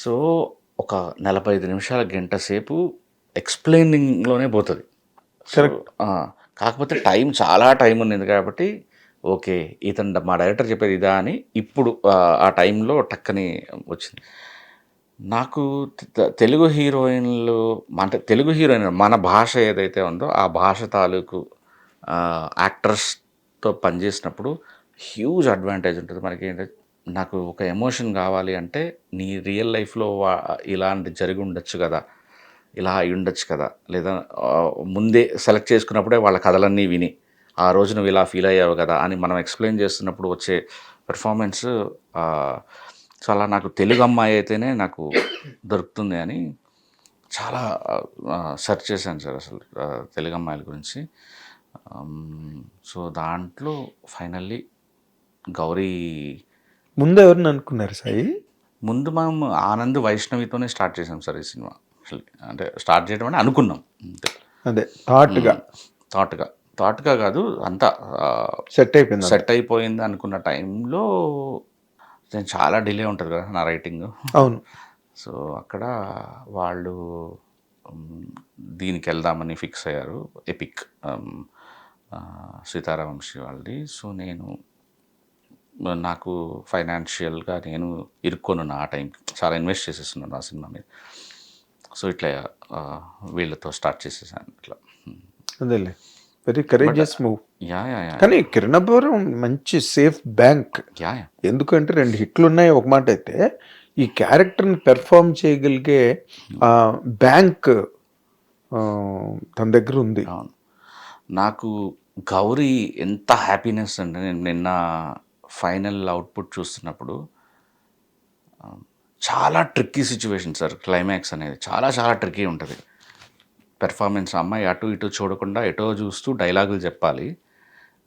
So, ఒక 45 నిమిషాల, గంట సేపు ఎక్స్‌ప్లెయినింగ్‌లోనే పోతది. So correct. ఆ! కాకపోతే చాలా టైం ఉండింది కాబట్టి, ఓకే. మా డైరెక్టర్ చెప్పేది ఇదా అని ఇప్పుడు ఆ టైంలో టక్కని వచ్చింది. నాకు తెలుగు హీరోయిన్‌లు అంటే తెలుగు హీరోయిన్ మన భాష ఏదైతే ఉందో, ఆ భాష తాలూకు యాక్టర్స్‌తో పనిచేసినప్పుడు హ్యూజ్ అడ్వాంటేజ్ ఉంటది. మనకేంటంటే నాకు ఒక ఎమోషన్ గావాలి అంటే, నీ రియల్ లైఫ్‌లో ఇలాంటిది జరిగుండొచ్చు గదా! ఇలా అయ్యుండొచ్చు కదా! లేదా ముందే సెలెక్ట్ చేసుకున్నప్పుడే వాళ్ళ కథలన్నీ విని, ఆ రోజు నువ్వు ఇలా ఫీల్ అయ్యావు గదా! అని మనం ఎక్స్‌ప్లెయిన్ చేస్తున్నప్పుడు వచ్చే పెర్ఫార్మెన్స్ ఆహ్, చాలా నాకు తెలుగు అమ్మాయి అయితేనే నాకు దొరుకుతుంది అని చాలా సెర్చ్ చేశాను సార్ అసలు తెలుగు అమ్మాయిల గురించి. సో, దాంట్లో ఫైనల్లీ గౌరీ ముందు ఎవరిని అనుకున్నారు సాయి? ముందు మనం 'ఆనంద్ వైష్ణవితోనే స్టార్ట్ చేసాం సార్ ఈ సినిమా. యాక్చువల్లీ అంటే స్టార్ట్ చేయడం అంటే అనుకున్నాం అంతే. అదే థాట్‌గా థాట్‌గా. థాట్‌గా కాదు అంతా సెట్ అయిపోయిందంతా. సెట్ అయిపోయింది అనుకున్న టైంలో నేను చాలా డిలే ఉంటది కదా నా రైటింగు. అవును. సో, అక్కడ వాళ్ళు హ్మ్, దీనికెళ్దామని ఫిక్స్ అయ్యారు. ఎపిక్ 'సీతారామ వంశీ' వాళ్ళది. సో, నాకు ఫైనాన్షియల్‌గా నేను ఇరుక్కొనున్నా ఆ టైంకి. చాలా ఇన్వెస్ట్ చేసేసున్నాను ఆ సినిమా మీద. సో, ఇట్లా ఆహ్, వీళ్ళతో స్టార్ట్ చేసేసాను ఇట్లా. అదేలే. Very but courageous move. Yeah! Yeah! Yeah! కానీ 'కిరణబోరం' మంచి సేఫ్ బ్యాంక్. యాహ్! యాహ్! ఎందుకంటే 2 హిట్లున్నాయి ఒక మాటైతే, ఈ క్యారెక్టర్‌ని పెర్ఫార్మ్ చేయగలిగే బ్యాంక్ తన దగ్గరుంది. అవును. నాకు 'గౌరీ' ఎంత హ్యాపీనెస్ అంటే నేను నిన్న ఫైనల్ అవుట్‌పుట్ చూస్తున్నప్పుడు చాలా ట్రిక్కీ సిట్యుయేషన్ సార్ క్లైమాక్స్ అనేది. చాలా ట్రిక్కీ ఉంటది. పెర్ఫార్మెన్స్ అమ్మాయి అటు ఇటు చూడకుండా ఎటో చూస్తూ డైలాగులు చెప్పాలి.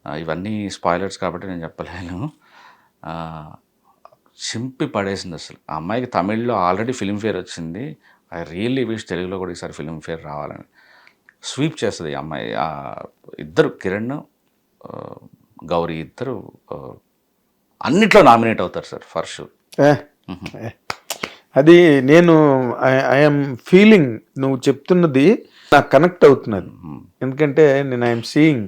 ఇవన్నీ స్పాయిలర్స్ కాబట్టి నేను చెప్పలేను. ఆహ్, చింపి పడేసిందసలు. ఆ అమ్మాయికి తమిళ్‌లో ఆల్రెడీ ఫిల్మ్‌ఫేర్ వచ్చింది. ఐ రియల్లీ విష్ తెలుగులో కూడా ఈసారి ఫిల్మ్‌ఫేర్ రావాలని. స్వీప్ చేస్తది ఈ అమ్మాయి. ఇద్దరు కిరణ్, ఆహ్, గౌరీ ఇద్దరు ఆహ్, అన్నిట్లో నామినేట్ అవుతారు సార్ ఫర్ షూర్. ఏహ్! ఏహ్! అది నేను ఐ యామ్ ఫీలింగ్ నువ్వు చెప్తున్నది నాకు కనెక్ట్ అవుతున్నది. ఎందుకంటే నేను I am seeing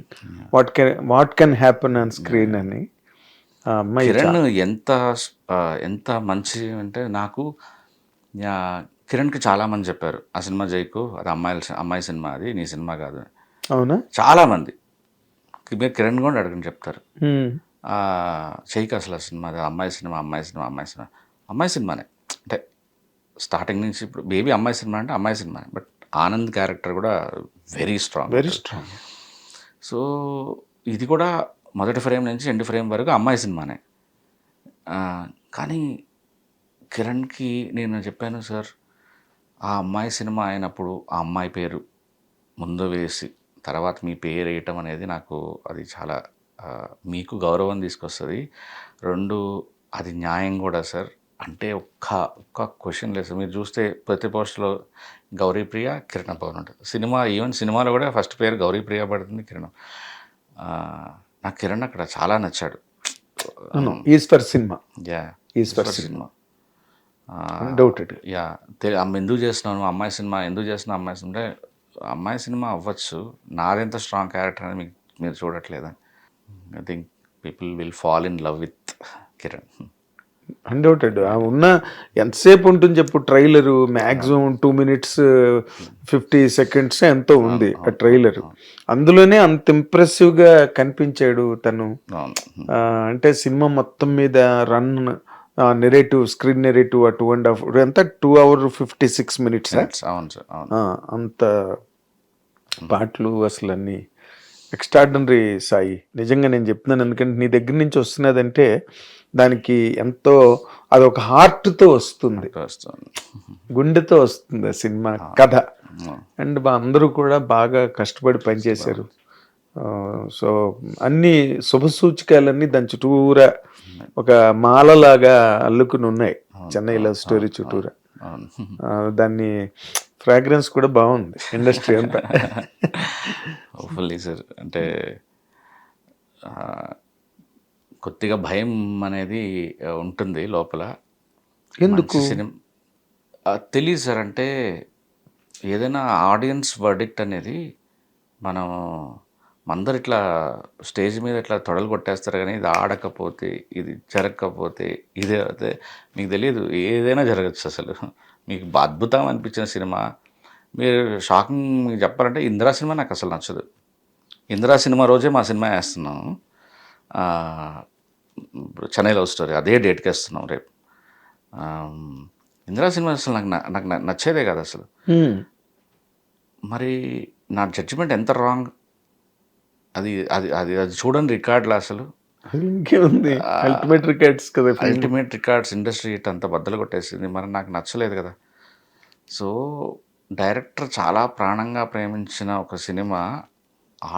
what can happen on screen అని. ఆ అమ్మాయి కిరణ్ ఎంత మంచి అంటే నాకు కిరణ్‌కి చాలామంది చెప్పారు. "ఆ సినిమా జైకు. అది అమ్మాయి సినిమా అది. నీ సినిమా కాదు" అని. అవునా? చాలామంది. మీరు కిరణ్ కూడా అడగండి చెప్తారు. హ్మ్. "చెయ్యకు అసలు ఆ సినిమా. అది అమ్మాయి సినిమానే." అంటే స్టార్టింగ్ నుంచి ఇప్పుడు బేబీ అమ్మాయి సినిమా అంటే అమ్మాయి సినిమానే. బట్ ఆనంద్ క్యారెక్టర్ కూడా వెరీ స్ట్రాంగ్ వెరీ ఉంటది. స్ట్రాంగ్. సో, ఇది కూడా మొదటి ఫ్రేమ్ నుంచి ఎండ్ ఫ్రేమ్ వరకు అమ్మాయి సినిమానే. కానీ కిరణ్‌కి నేను చెప్పాను సార్, ఆ అమ్మాయి సినిమా అయినప్పుడు ఆ అమ్మాయి పేరు ముందు వేసి, తర్వాత మీ పేరేయటం అనేది నాకు అది చాలా మీకు గౌరవం తీసుకొస్తది. 2 అది న్యాయం గూడా సార్. అంటే ఒక్క క్వెషన్ లేదు సార్. మీరు చూస్తే ప్రతి పోస్ట్‌లో గౌరీప్రియ, కిరణ్ భవన్ ఉంటది. ఈవెన్ సినిమాలో గూడా ఫస్ట్ పేరు గౌరీప్రియ పడుతుంది. నాకు కిరణ్ అక్కడ చాలా నచ్చాడు. అవును. ఈశ్వర్ సినిమా. యాహ్! ఈశ్వర్ ఈశ్వర్ సినిమా. సినిమా. Ah, undoubted. యాహ్! ఎందుకు చేస్తున్నావు నువ్వు అమ్మాయి సినిమా? ఎందుకు చేస్తున్నావు అమ్మాయి సినిమా? అంటే అమ్మాయి సినిమా అవ్వచ్చు. నాదెంత స్ట్రాంగ్ క్యారెక్టర్ అనేది మీరు చూడట్లేదని. I think people will fall in love with Kiran. Undoubted. ఉన్న ఎంతసేపు ఉంటుంది చెప్పు ట్రైలరు మాక్సిమం 2 మినిట్స్ 50 సెకండ్స్ ఎంతో ఉంది ఆ ట్రైలరు. అందులోనే అంత ఇంప్రెసివ్‌గా కనిపించాడు తను. అవును. అంటే సినిమా మొత్తం మీద రన్ నెరేటివ్ స్క్రీన్ నెరేటివ్ ఆ 2.5 ఎంత 2 అవర్ 56 మినిట్సా? అవును సార్. అవును. అంత పాటలు అసలు అన్నీ ఎక్స్ట్రాడినరీ సాయి. నిజంగా నేను చెప్తున్నాను ఎందుకంటే నీ దగ్గర నుంచి వస్తున్నదంటే దానికి ఎంతో అదొక హార్ట్‌తో వస్తుంది. వస్తుంది. గుండెతో వస్తుంది ఆ సినిమా కథ. అండ్ అందరూ కూడా బాగా కష్టపడి పనిచేశారు. సో అన్ని శుభసూచకాలన్నీ దాని చుట్టూరా ఒక మాలలాగా అల్లుకుని ఉన్నాయి చెన్నై లవ్ స్టోరీ చుట్టూరా. అవును. దాన్ని ఫ్రాగ్రెన్స్ కూడా బాగుంది ఇండస్ట్రీ అంతా. Hopefully sir. అంటే కొద్దిగా భయం అనేది ఉంటుంది లోపల. ఎందుకు? మంచి సినిమా తెలీదు సార్. అంటే ఏదైనా ఆడియన్స్ వర్డిక్ట్ అనేది మనం అందరు ఇట్లా స్టేజ్ మీద ఇట్లా తొడలు కొట్టేస్తారు, కానీ ఇది ఆడకపోతే, ఇది జరగకపోతే, ఇదే అయితే మీకు తెలియదు, ఏదైనా జరగచ్చు అసలు. మీకు అద్భుతం అనిపించిన సినిమా, మీరు షాకింగ్ మీకు చెప్పాలంటే ఇందిరా సినిమా నాకు అసలు నచ్చదు. ఇందిరా సినిమా రోజే మా సినిమా వేస్తున్నాం, ఇప్పుడు చెన్నై లవ్ స్టోరీ అదే డేట్కి వేస్తున్నాం రేపు. ఇందిరా సినిమా అసలు నాకు నచ్చేదే కదా అసలు. మరి నా జడ్జిమెంట్ ఎంత రాంగ్, అది అది అది అది చూడండి రికార్డులో అసలు. ఇంకేముంది, అల్టిమేట్ రికార్డ్స్ కదా, అల్టిమేట్ రికార్డ్స్, ఇండస్ట్రీ ఇట్ అంత బద్దలు కొట్టేసింది. మరి నాకు నచ్చలేదు కదా. సో డైరెక్టర్ చాలా ప్రాణంగా ప్రేమించిన ఒక సినిమా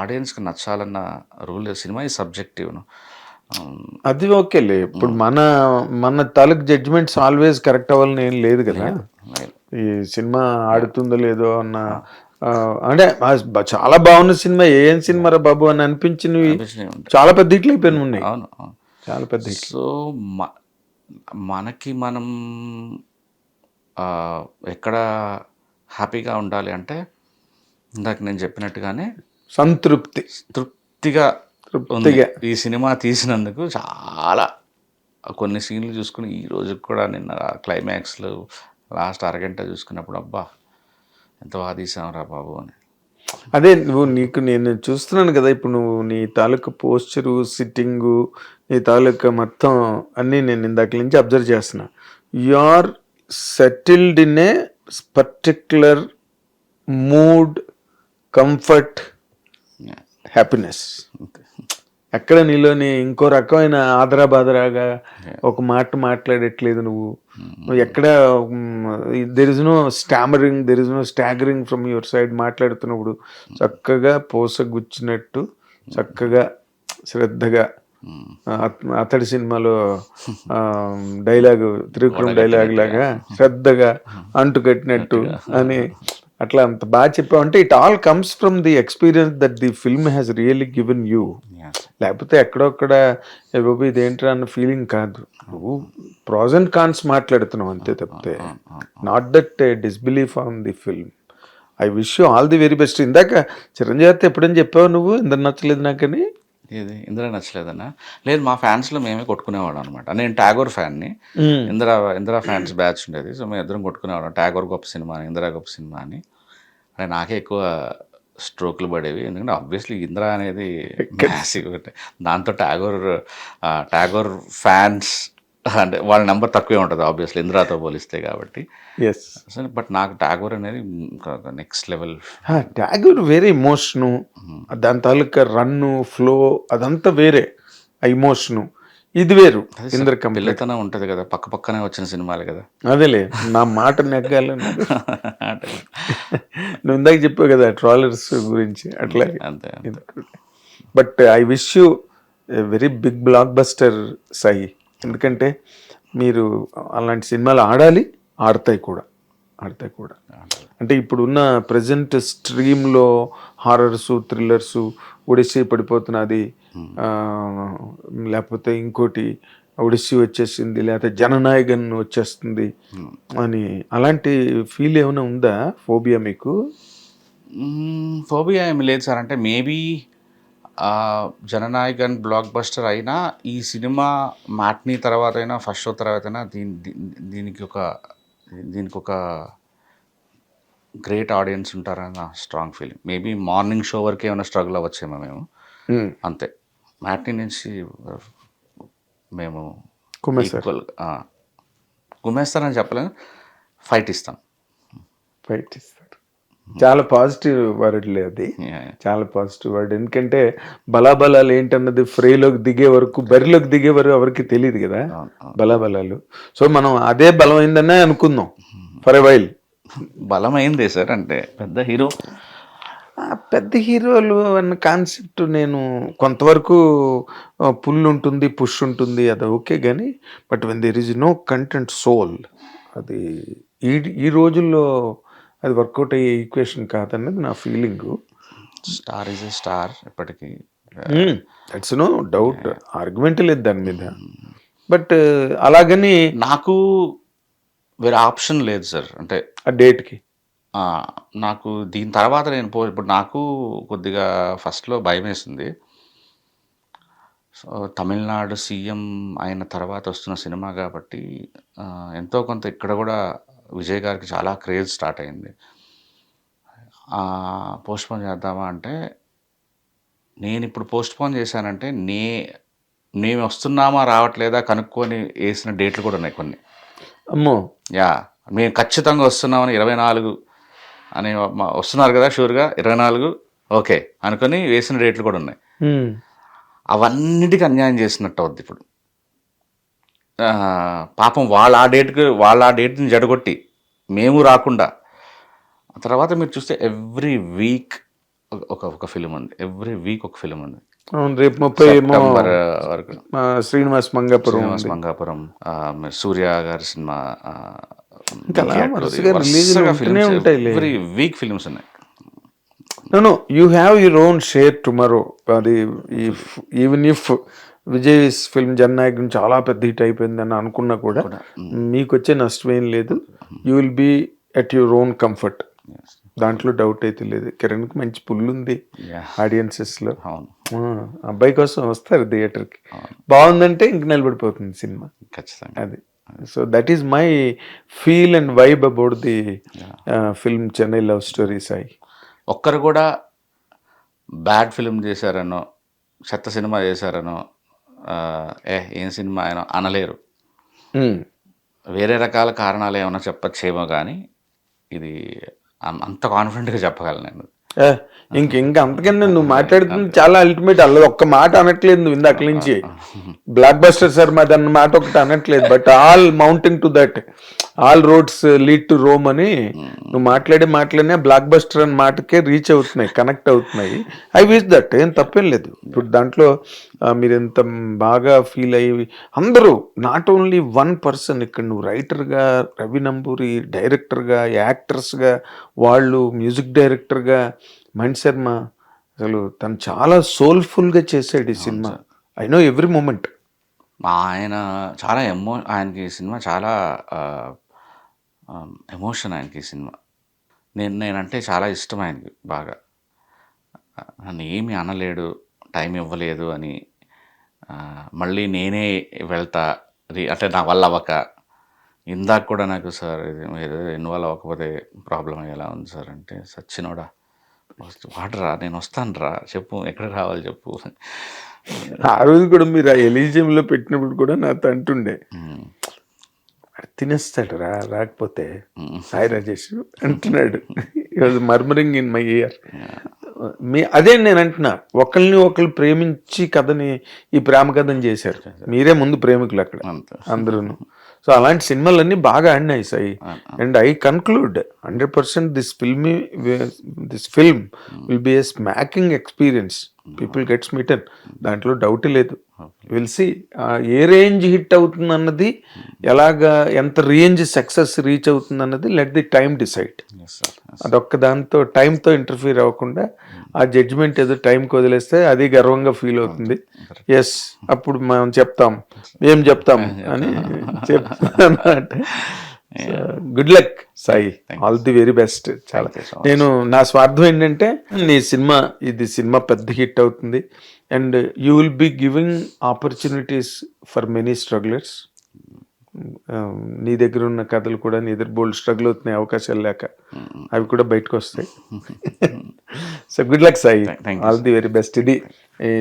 ఆడియన్స్కి నచ్చాలన్న రూల్. సినిమా ఈ సబ్జెక్టివ్ను, అది ఓకేలే. ఇప్పుడు మన తాలూకు జడ్జిమెంట్స్ ఆల్వేస్ కరెక్ట్ అవ్వాలని ఏం లేదు కదా. ఈ సినిమా ఆడుతుందో లేదో అన్న అంటే చాలా బాగున్న సినిమా, ఏం సినిమా రా బాబు అని అనిపించినవి చాలా పెద్ద హిట్లు అయిపోయిన ఉన్నాయి. అవును, చాలా పెద్ద. సో మనకి మనం ఎక్కడ హ్యాపీగా ఉండాలి అంటే ఇందాక నేను చెప్పినట్టుగానే తృప్తిగా ఈ సినిమా తీసినందుకు. చాలా కొన్ని సీన్లు చూసుకుని ఈ రోజుకి కూడా నిన్న క్లైమాక్స్లో లాస్ట్ అరగంట చూసుకున్నప్పుడు అబ్బా ఎంత బాగా తీసాంరా బాబు అని. అదే నేను చూస్తున్నాను కదా, ఇప్పుడు నువ్వు నీ తాలూకా పోస్చరు, సిట్టింగు, నీ తాలూకా మొత్తం అన్నీ నేను ఇందాక నుంచి అబ్జర్వ్ చేస్తున్నా. You are settled in a particular mood, comfort, happiness. ఎక్కడ నీలోని ఇంకో రకమైన ఆదరాబాదరాగా ఒక మాట మాట్లాడట్లేదు నువ్వు. ఎక్కడ there is no stammering, there is no staggering from your side. మాట్లాడుతున్నప్పుడు చక్కగా పోసగుచ్చినట్టు, చక్కగా శ్రద్ధగా. అతడి సినిమాలో డైలాగు, త్రివిక్రమ్ డైలాగ్ లాగా శ్రద్ధగా అంటు కట్టినట్టు అని అట్లా అంత బాగా చెప్పావు. అంటే it all comes from the experience that the film has really given you. లేకపోతే ఎక్కడొక్కడ బాబు ఇదేంట్రా అన్న ఫీలింగ్ కాదు. నువ్వు ప్రాస్ అండ్ కాన్స్ మాట్లాడుతున్నావు అంతే తప్పితే not that disbelief on the film. I wish you all the very best. ఇందాక చిరంజీవి ఎప్పుడని చెప్పావు నువ్వు, ఇందరు నచ్చలేదు నాకని. ఇది ఇందిరా నచ్చలేదన్నా? లేదు, మా ఫ్యాన్స్లో మేమే కొట్టుకునేవాడు అనమాట. నేను ట్యాగోర్ ఫ్యాన్ని, ఇందిరా ఫ్యాన్స్ బ్యాచ్ ఉండేది. సో మేము ఇద్దరం కొట్టుకునేవాళ్ళం, ట్యాగోర్ గొప్ప సినిమా అని, ఇందిరా గొప్ప సినిమా అని. అంటే నాకే ఎక్కువ స్ట్రోక్లు పడేవి, ఎందుకంటే ఆబ్వియస్లీ ఇందిరా అనేది మ్యాసివ్. దాంతో ట్యాగోర్ ఫ్యాన్స్ అంటే వాళ్ళ నెంబర్ తక్కువే ఉంటుంది ఆబ్వియస్లీ ఇందిరాతో పోలిస్తే కాబట్టి. బట్ నాకు ట్యాగోర్ అనేది నెక్స్ట్ లెవెల్. ట్యాగోర్ వేరే ఇమోషను, దాని తాలూకా రన్ను, ఫ్లో అదంతా వేరే ఇమోషను. ఇది వేరు. పిల్లతనం ఉంటుంది కదా, పక్క పక్కనే వచ్చిన సినిమాలు కదా. అదేలే నా మాట నెగ్గాలని నువ్వు ఇందాక చెప్పావు కదా ట్రాలర్స్ గురించి, అట్లా అంతే. But I wish you very big blockbuster Sai. ఎందుకంటే మీరు అలాంటి సినిమాలు ఆడతాయి కూడా. అంటే ఇప్పుడున్న ప్రజెంట్ స్ట్రీమ్లో హారర్సు, థ్రిల్లర్సు, ఒడిస్సీ పడిపోతున్నది, లేకపోతే ఇంకోటి ఒడిస్సీ వచ్చేసింది, లేకపోతే జననాయకన్ వచ్చేస్తుంది అని అలాంటి ఫీల్ ఏమైనా ఉందా? ఫోబియా మీకు? ఫోబియా ఏమి లేదు సార్. అంటే మేబీ జననాయకన్ బ్లాక్ బస్టర్ అయినా ఈ సినిమా మ్యాట్నీ తర్వాత అయినా, ఫస్ట్ షో తర్వాత అయినా దీనికి ఒక గ్రేట్ ఆడియన్స్ ఉంటారని నా strong feeling. Maybe morning show వరకు ఏమైనా స్ట్రగుల్ అవ్వచ్చేమో మేము, అంతే. మ్యాట్నీ నుంచి మేము కుమ్మేస్తారని చెప్పలేము, ఫైట్ ఇస్తాం. చాలా పాజిటివ్ వర్డ్లే అది, చాలా పాజిటివ్ వర్డ్. ఎందుకంటే బలాబలాలు ఏంటన్నది ఫ్రేలోకి దిగే వరకు, బరిలోకి దిగే వరకు ఎవరికి తెలియదు కదా బలాబలాలు. సో మనం అదే బలమైందనే అనుకుందాం ఫర్ ఎ వైల్. బలమైందే సార్. అంటే పెద్ద హీరోలు అన్న కాన్సెప్ట్ నేను కొంతవరకు పుల్ ఉంటుంది, పుష్ ఉంటుంది, అది ఓకే. కానీ but when there is no content soul, అది ఈ రోజుల్లో అది వర్కౌట్ అయ్యే ఈక్వేషన్ కాదన్నది నా feeling. Star is a star ఎప్పటికీ, దట్స్ నో డౌట్, ఆర్గ్యుమెంట్ లేదు దాని మీద. బట్ అలాగని నాకు వేరే ఆప్షన్ లేదు సార్. అంటే ఆ డేట్కి. నాకు దీని తర్వాత నేను ఇప్పుడు నాకు కొద్దిగా ఫస్ట్‌లో భయమేసింది. సో, తమిళనాడు సీఎం అయిన తర్వాత వస్తున్న సినిమా కాబట్టి ఎంతో కొంత ఇక్కడ గూడా విజయ్ గారికి చాలా క్రేజ్ స్టార్ట్ అయింది. పోస్ట్‌పోన్ చేద్దామా అంటే, నేనిప్పుడు పోస్ట్‌పోన్ చేశానంటే, మేము వస్తున్నామా రావట్లేదా కనుక్కొని ఏసిన డేట్లు కూడా ఉన్నాయి కొన్ని. అమ్మో! యాహ్! మేము ఖచ్చితంగా వస్తున్నామని 24 అని వస్తున్నారు కదా షూర్‌గా 24 ఓకే అనుకొని వేసిన డేట్లు కూడా ఉన్నాయి. అవన్నిటికి అన్యాయం చేసినట్టు అవుద్ది ఇప్పుడు. పాపం వాళ్ళు ఆ డేట్‌ని జడగొట్టి మేము రాకుండా, ఆ తర్వాత మీరు చూస్తే ఎవ్రీ వీక్ ఒక ఫిల్మ్ ఉంది. ఎవ్రీ వీక్ ఒక ఫిల్మ్ ఉంది. అవును, రేపు 30 ఏమో సెప్టెంబర్ వరకు శ్రీనివాస్ మంగాపురం సూర్య గారి సినిమా, ఇంకా అలా వరుసగా రిలీజ్లు ఉంటూనే ఉంటాయిలే. ఎవ్రీ వీక్ ఫిల్మ్స్ ఉన్నాయి. No, you have your own share tomorrow. అది even if విజయ్ ఫిల్మ్ జననాయకుని చాలా పెద్ద హిట్ అయిపోయిందని అనుకున్నా కూడా మీకు వచ్చే నష్టం ఏం లేదు. You will be at your own comfort. దాంట్లో డౌట్ అయితే లేదు. కిరణ్కి మంచి పుల్ ఉంది ఆడియన్సెస్లో. అబ్బాయి కోసం వస్తారు థియేటర్కి. బాగుందంటే ఇంక నిలబడిపోతుంది సినిమా ఖచ్చితంగా. అది. So that is my feel and vibe about the film Chennai love story Sai. ఒక్కరు కూడా బ్యాడ్ ఫిల్మ్ చేశారనో, చెత్త సినిమా చేశారనో, ఏం సినిమా అయినా అనలేరు. వేరే రకాల కారణాలు ఏమైనా చెప్పచ్చేమో కానీ ఇది అంత కాన్ఫిడెంట్గా చెప్పగలను నేను. ఇంకా అంతకన్నా నువ్వు మాట్లాడుతుంది చాలా అల్టిమేట్. అలా ఒక్క మాట అనట్లేదు నువ్వు ఇందాక నుంచి. బ్లాక్ బస్టర్ సార్ మాది అన్న మాట ఒకటి అనట్లేదు. But all mounting to that, all roads lead to Rome అని నువ్వు మాట్లాడినా బ్లాక్ బస్టర్ అన్న మాటకే రీచ్ అవుతున్నాయి, కనెక్ట్ అవుతున్నాయి. I wish that. ఏం తప్పేం లేదు. ఇప్పుడు దాంట్లో మీరు ఎంత బాగా ఫీల్ అయ్యి అందరూ, నాట్ ఓన్లీ వన్ పర్సన్. ఇక్కడ నువ్వు రైటర్గా, రవి నంబూరి డైరెక్టర్గా, యాక్టర్స్గా, వాళ్ళు మ్యూజిక్ డైరెక్టర్గా, మణి శర్మ, అసలు తను చాలా సోల్ఫుల్గా చేసాడు ఈ సినిమా. I know every moment. ఆయన చాలా ఆయనకి ఈ సినిమా చాలా ఎమోషన్. ఆయనకి ఈ సినిమా నేనంటే చాలా ఇష్టం ఆయనకి బాగా. నన్ను ఏమీ అనలేడు, టైం ఇవ్వలేదు అని, మళ్ళీ నేనే వెళ్తా అంటే నా వల్ల అవ్వక. ఇందాక కూడా నాకు సార్ ఇది ఇన్వాల్వ్ అవ్వకపోతే ప్రాబ్లం అయ్యేలా ఉంది సార్ అంటే, సచ్చినోడా వాడరా నేను వస్తాను రా, చెప్పు ఎక్కడికి రావాలి చెప్పు. ఆ రోజు కూడా మీరు ఆ ఎలిజియంలో పెట్టినప్పుడు కూడా నాతో అంటుండే, తినేస్తాడు రాకపోతే సాయి రాజేష్ అంటున్నాడు. Murmuring in my year. అదే నేను అంటున్నా, ఒకళ్ళు ప్రేమించి కథని, ఈ ప్రేమ కథని చేశారు. మీరే ముందు ప్రేమికులు అక్కడ అందరూ. సో అలాంటి సినిమాలన్నీ బాగా ఆడినాయి Sai. And I conclude 100% this film will be a smacking experience. People gets smitten, దాంట్లో డౌట్ లేదు. Will see a range hit అవుతుంది అన్నది, ఎలాగా ఎంత రేంజ్ సక్సెస్ రీచ్ అవుతుంది అన్నది లెట్ ది టైమ్ డిసైడ్. అదొక్క దాంతో టైంతో ఇంటర్ఫీర్ అవ్వకుండా ఆ జడ్జిమెంట్ ఏదో టైంకి వదిలేస్తే అది గర్వంగా ఫీల్ అవుతుంది. ఎస్, అప్పుడు మనం ఏం చెప్తాం అని చెప్తానంటే good luck Sai, all the very best. చాలా నేను నా స్వార్థం ఏంటంటే, నీ సినిమా పెద్ద హిట్ అవుతుంది and you will be giving opportunities for many strugglers. నీ దగ్గర ఉన్న కథలు కూడా నీ దగ్గర బోల్డ్ స్ట్రగుల్ అవుతున్నాయి అవకాశాలు లేక, అవి కూడా బయటకు వస్తాయి. So good luck Sai, all the very best. ఇది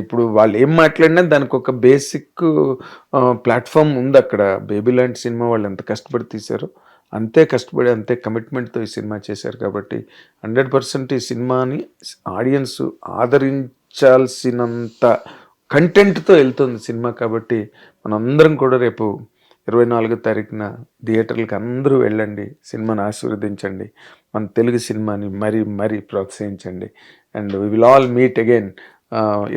ఇప్పుడు వాళ్ళు ఏం మాట్లాడినా దానికి ఒక బేసిక్ ప్లాట్ఫామ్ ఉంది అక్కడ. బేబీ లాంటి సినిమా వాళ్ళు ఎంత కష్టపడి తీశారో అంతే కష్టపడి, అంతే కమిట్మెంట్తో ఈ సినిమా చేశారు. కాబట్టి 100% ఈ సినిమాని ఆడియన్స్ ఆదరించాల్సినంత కంటెంట్తో వెళ్తుంది సినిమా. కాబట్టి మనందరం కూడా రేపు 24వ తారీఖున థియేటర్లకు అందరూ వెళ్ళండి, సినిమాని ఆశీర్వదించండి, మన తెలుగు సినిమాని మరీ ప్రోత్సహించండి. And we will all meet again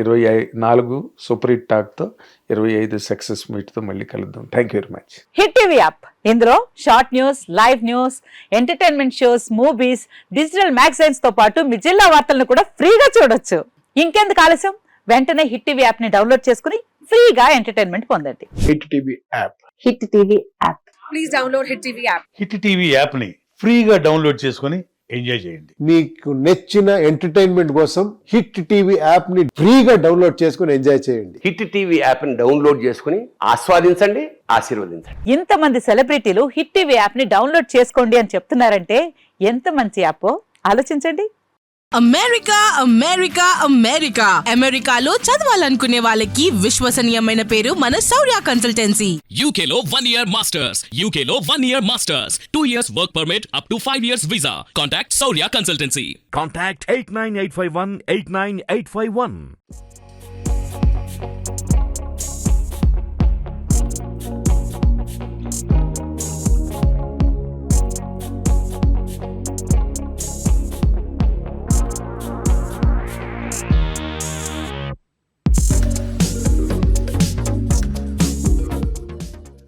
24 super hit టాక్తో, 25 సక్సెస్ మీట్తో మళ్ళీ కలుద్దాం. Thank you very much. Hit TV app, ఇందులో short news, live news, entertainment shows, movies, digital magazines తో పాటు మీ జిల్లా వార్తలను కూడా ఫ్రీగా చూడొచ్చు. ఇంకెందుకు ఆలస్యం, వెంటనే హిట్ టీవీ యాప్ ని డౌన్లోడ్ చేసుకుని ఫ్రీగా ఎంటర్టైన్మెంట్ పొందండి. Hit TV app. Hit TV app. please download Hit TV app. Hit TV యాప్ని ఫ్రీగా డౌన్లోడ్ చేసుకొని ఎంజాయ్ చేయండి. మీకు నచ్చిన ఎంటర్టైన్మెంట్ కోసం హిట్ టీవీ యాప్ ని ఫ్రీగా డౌన్లోడ్ చేసుకుని ఎంజాయ్ చేయండి. హిట్ టీవీ యాప్ని డౌన్లోడ్ చేసుకుని ఆస్వాదించండి, ఆశీర్వదించండి. ఇంతమంది సెలబ్రిటీలు హిట్ టీవీ యాప్ ని డౌన్లోడ్ చేసుకోండి అని చెప్తున్నారంటే ఎంత మంచి యాప్ ఆలోచించండి. అమెరికా అమెరికా అమెరికా అమెరికాలో చదవాలనుకునే వాళ్ళకి విశ్వసనీయమైన పేరు మన శౌర్య కన్సల్టెన్సీ. UK లో 1 year masters, UK లో 1 year masters, 2 years work permit up to 5 years visa. Contact Saurya Consultancy. Contact 89851 89851.